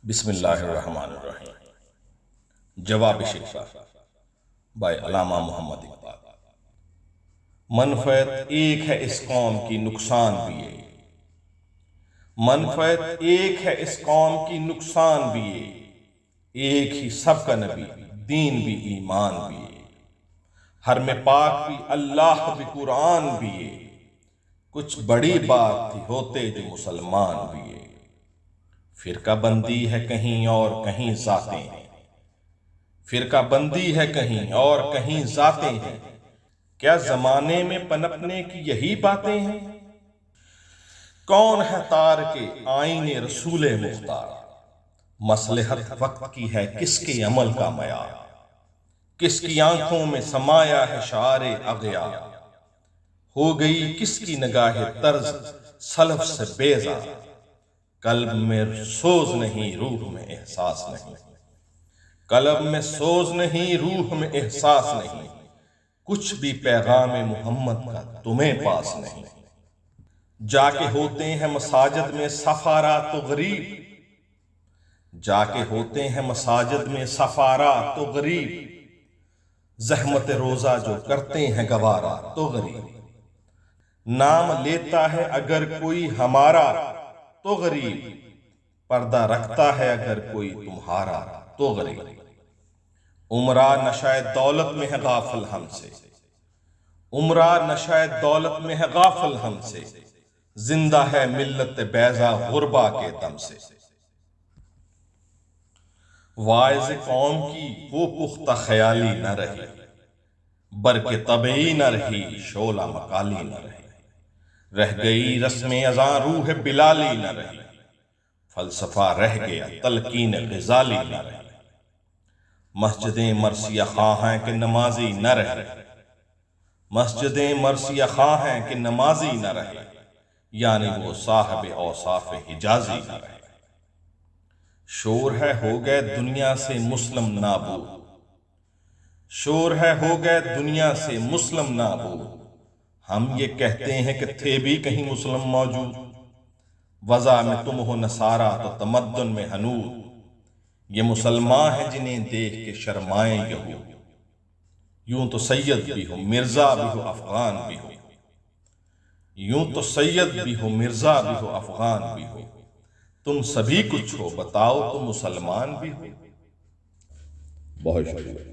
بسم اللہ الرحمن الرحیم۔ جواب شکوہ بائے علامہ محمد اقبال۔ منفعت ایک ہے اس قوم کی، نقصان بھی ایک۔ منفعت ایک ہے اس قوم کی، نقصان بھی ایک ہی سب کا نبی، دین بھی ایمان بھی ایک۔ حرم پاک بھی اللہ بھی قرآن بھی ایک۔ کچھ بڑی بات تھی ہوتے جو مسلمان بھی ایک۔ فرقہ بندی ہے کہیں اور کہیں ذاتیں ہیں، فرقہ بندی ہے کہیں اور کہیں ذاتیں ہیں۔ کیا زمانے میں پنپنے کی یہی باتیں ہیں؟ کون ہے تار کے آئین رسول مختار؟ مصلحت وقت کی ہے کس کے عمل کا معیار؟ کس کی آنکھوں میں سمایا ہے شعار اغیار؟ ہو گئی کس کی نگاہ طرز سلف سے بیزار؟ قلب میں سوز نہیں روح میں احساس نہیں، قلب میں سوز نہیں روح میں احساس نہیں، کچھ بھی پیغام محمد کا تمہیں پاس نہیں۔ جا کے ہوتے ہیں مساجد میں سفارا تو غریب، جا کے ہوتے ہیں مساجد میں سفارا تو غریب، زحمت روزہ جو کرتے ہیں گوارا تو غریب۔ نام لیتا ہے اگر کوئی ہمارا تو غریب، پردہ رکھتا ہے اگر کوئی تمہارا تو غریب۔ عمرہ نشہ دولت میں ہے غافل ہم سے، عمرہ نشہ دولت میں ہے غافل ہم سے، زندہ ہے ملت بیضا غربا کے دم سے۔ واعظ قوم کی وہ پختہ خیالی نہ رہی، برق طبعی نہ رہی، شعلہ مکالی نہ رہی، رہ گئی رسم اذاں روح بلالی نہ رہی، فلسفہ رہ گیا تلقین غزالی نہ رہی۔ مسجدیں مرثیہ خواہ ہیں کہ نمازی نہ رہے، مسجدیں مرثیہ خواہ ہیں کہ نمازی نہ رہے، یعنی وہ صاحب اوصاف حجازی نہ رہے۔ شور ہے ہو گئے دنیا سے مسلم نابود، شور ہے ہو گئے دنیا سے مسلم نابود، ہم یہ کہتے ہیں کہ تھے بھی کہیں مسلم موجود۔ وضع میں تم ہو نصارہ تو تمدن میں ہنود، یہ مسلمان ہیں جنہیں دیکھ کے شرمائیں یہود۔ یوں تو سید بھی ہو مرزا بھی ہو افغان بھی ہو، یوں تو سید بھی ہو مرزا بھی ہو افغان بھی ہو، تم سبھی کچھ ہو بتاؤ تم مسلمان بھی ہو۔ بہت شکریہ۔